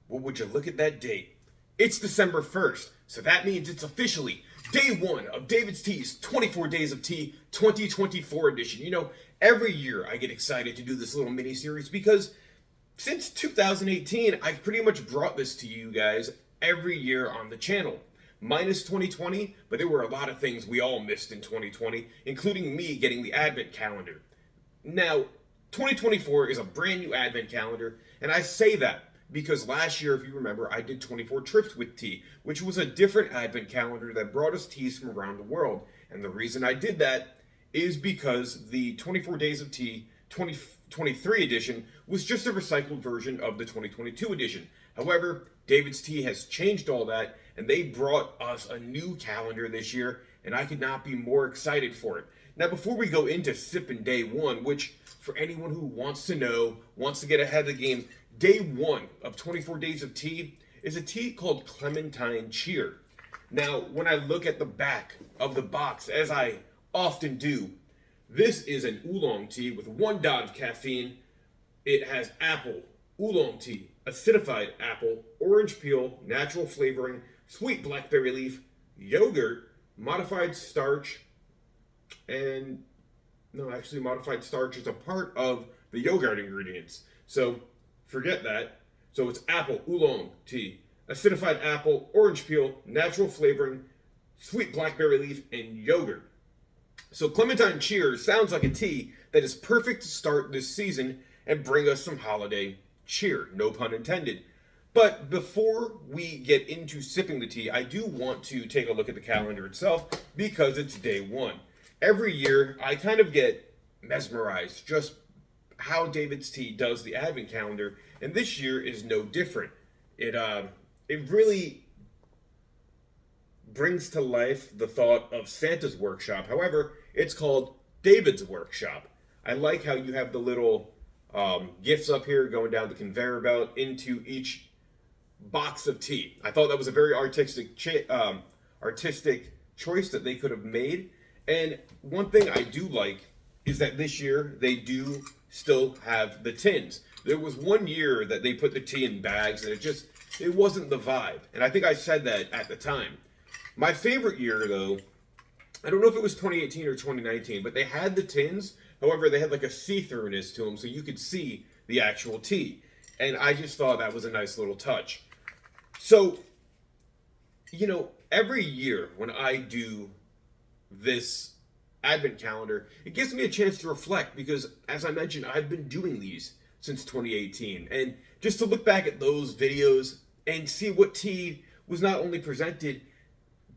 Well, would you look at that date? It's December 1st, so that means it's officially day one of David's Tea's 24 Days of Tea 2024 edition. Every year I get excited to do this little mini series because since 2018, I've pretty much brought this to you guys every year on the channel. Minus 2020, but there were a lot of things we all missed in 2020, including me getting the Advent calendar. Now, 2024 is a brand new Advent calendar, and I say that because last year, if you remember, I did 24 trips with tea, which was a different Advent calendar that brought us teas from around the world. And the reason I did that is because the 24 Days of Tea 2023 edition was just a recycled version of the 2022 edition. However, David's Tea has changed all that, and they brought us a new calendar this year, and I could not be more excited for it. Now, before we go into sipping day one, which for anyone who wants to know, wants to get ahead of the game, day one of 24 Days of Tea is a tea called Clementine Cheer. Now, when I look at the back of the box, as I often do, this is an oolong tea with 1 dot of caffeine. It has apple, oolong tea, acidified apple, orange peel, natural flavoring, sweet blackberry leaf, yogurt, modified starch, and no, actually modified starch is a part of the yogurt ingredients. So forget that. So it's apple, oolong tea, acidified apple, orange peel, natural flavoring, sweet blackberry leaf, and yogurt. So Clementine Cheer sounds like a tea that is perfect to start this season and bring us some holiday cheer, no pun intended. But before we get into sipping the tea, I do want to take a look at the calendar itself because it's day one. Every year, I kind of get mesmerized just how David's Tea does the Advent calendar, and this year is no different. It really brings to life the thought of Santa's workshop. However, it's called David's workshop. I like how you have the little gifts up here going down the conveyor belt into each box of tea. I thought that was a very artistic choice that they could have made. And one thing I do like is that this year they do still have the tins. There was one year that they put the tea in bags and it wasn't the vibe. And I think I said that at the time. My favorite year though, I don't know if it was 2018 or 2019, but they had the tins. However, they had like a see-throughness to them so you could see the actual tea. And I just thought that was a nice little touch. So, every year when I do this Advent calendar, it gives me a chance to reflect because, as I mentioned, I've been doing these since 2018. And just to look back at those videos and see what tea was not only presented,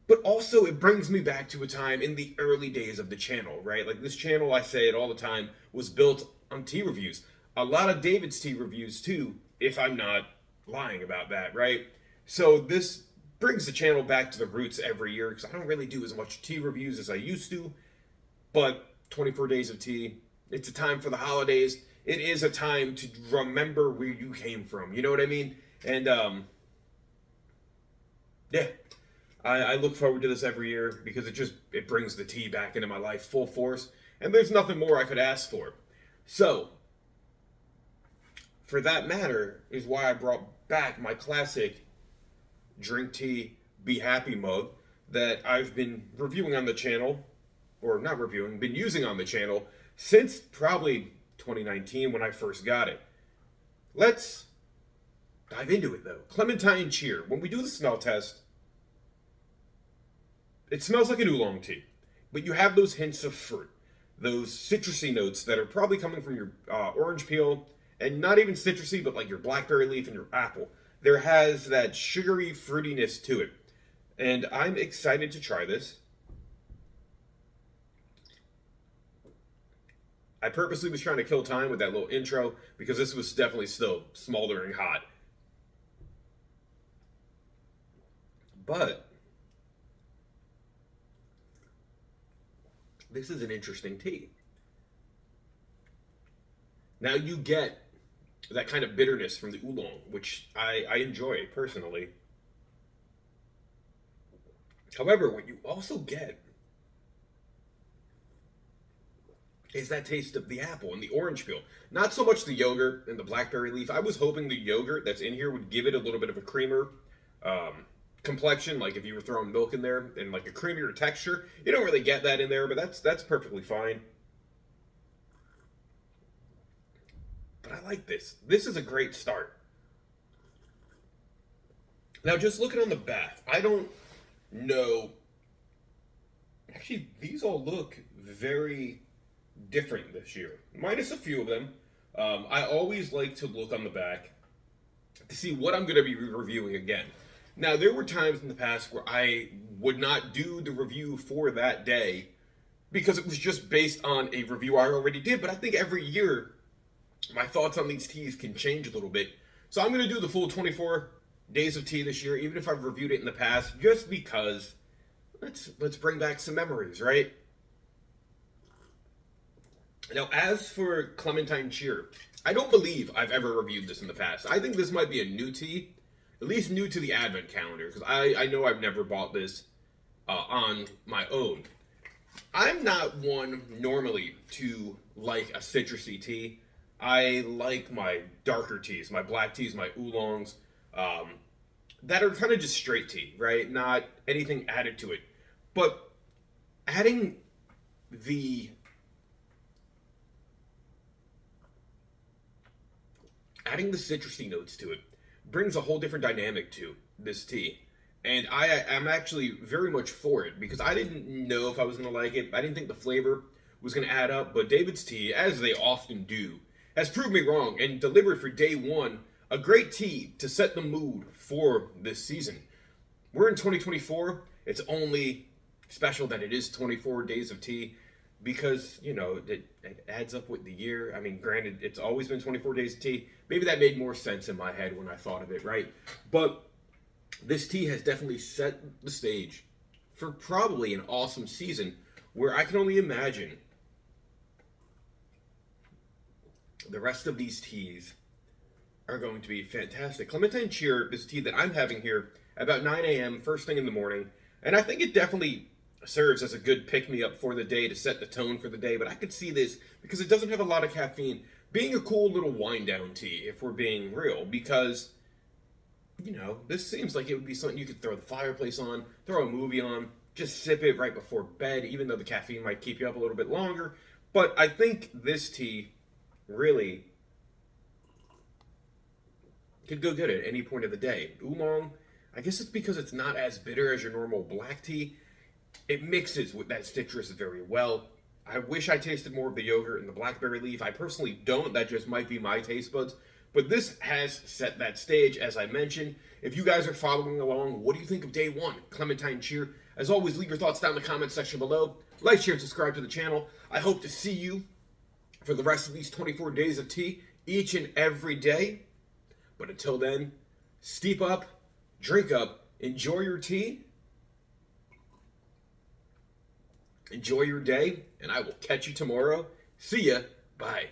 but also it brings me back to a time in the early days of the channel, right? Like this channel, I say it all the time, was built on tea reviews. A lot of David's Tea reviews too, if I'm not lying about that, right? So this brings the channel back to the roots every year because I don't really do as much tea reviews as I used to. But 24 Days of Tea, it's a time for the holidays. It is a time to remember where you came from. You know what I mean? And yeah, I look forward to this every year because it brings the tea back into my life full force. And there's nothing more I could ask for. So, for that matter, is why I brought back my classic Drink Tea, Be Happy mug that I've been reviewing on the channel, or not reviewing, been using on the channel since probably 2019 when I first got it. Let's dive into it though. Clementine Cheer. When we do the smell test, it smells like an oolong tea, but you have those hints of fruit, those citrusy notes that are probably coming from your orange peel, and not even citrusy, but like your blackberry leaf and your apple. There has that sugary fruitiness to it. And I'm excited to try this. I purposely was trying to kill time with that little intro because this was definitely still smoldering hot. But this is an interesting tea. Now you get that kind of bitterness from the oolong, which I enjoy personally. However, what you also get is that taste of the apple and the orange peel. Not so much the yogurt and the blackberry leaf. I was hoping the yogurt that's in here would give it a little bit of a creamer complexion, like if you were throwing milk in there, and like a creamier texture. You don't really get that in there, but that's perfectly fine. But I like this. This is a great start. Now, just looking on the back, I don't know. Actually, these all look very different this year, minus a few of them. I always like to look on the back to see what I'm going to be reviewing again. Now, there were times in the past where I would not do the review for that day because it was just based on a review I already did, but I think every year my thoughts on these teas can change a little bit. So I'm going to do the full 24 days of tea this year, even if I've reviewed it in the past, just because let's bring back some memories, right? Now, as for Clementine Cheer, I don't believe I've ever reviewed this in the past. I think this might be a new tea, at least new to the advent calendar, because I know I've never bought this on my own. I'm not one normally to like a citrusy tea. I like my darker teas, my black teas, my oolongs, that are kind of just straight tea, right? Not anything added to it. But adding the adding the citrusy notes to it brings a whole different dynamic to this tea. And I'm actually very much for it because I didn't know if I was going to like it. I didn't think the flavor was going to add up. But David's Tea, as they often do, has proved me wrong and delivered for day one a great tea to set the mood for this season. We're in 2024. It's only special that it is 24 days of tea because, you know, it adds up with the year. I mean, granted, it's always been 24 days of tea. Maybe that made more sense in my head when I thought of it, right? But this tea has definitely set the stage for probably an awesome season where I can only imagine the rest of these teas are going to be fantastic. Clementine Cheer is a tea that I'm having here about 9 a.m. first thing in the morning, and I think it definitely serves as a good pick-me-up for the day to set the tone for the day, but I could see this, because it doesn't have a lot of caffeine, being a cool little wind-down tea, if we're being real, because, you know, this seems like it would be something you could throw the fireplace on, throw a movie on, just sip it right before bed, even though the caffeine might keep you up a little bit longer. But I think this tea really could go good at any point of the day. Oolong, I guess it's because it's not as bitter as your normal black tea. It mixes with that citrus very well. I wish I tasted more of the yogurt and the blackberry leaf. I personally don't. That just might be my taste buds. But this has set that stage, as I mentioned. If you guys are following along, what do you think of day one? Clementine Cheer. As always, leave your thoughts down in the comments section below. Like, share, and subscribe to the channel. I hope to see you for the rest of these 24 days of tea, each and every day. But until then, steep up, drink up, enjoy your tea, enjoy your day, and I will catch you tomorrow. See ya. Bye.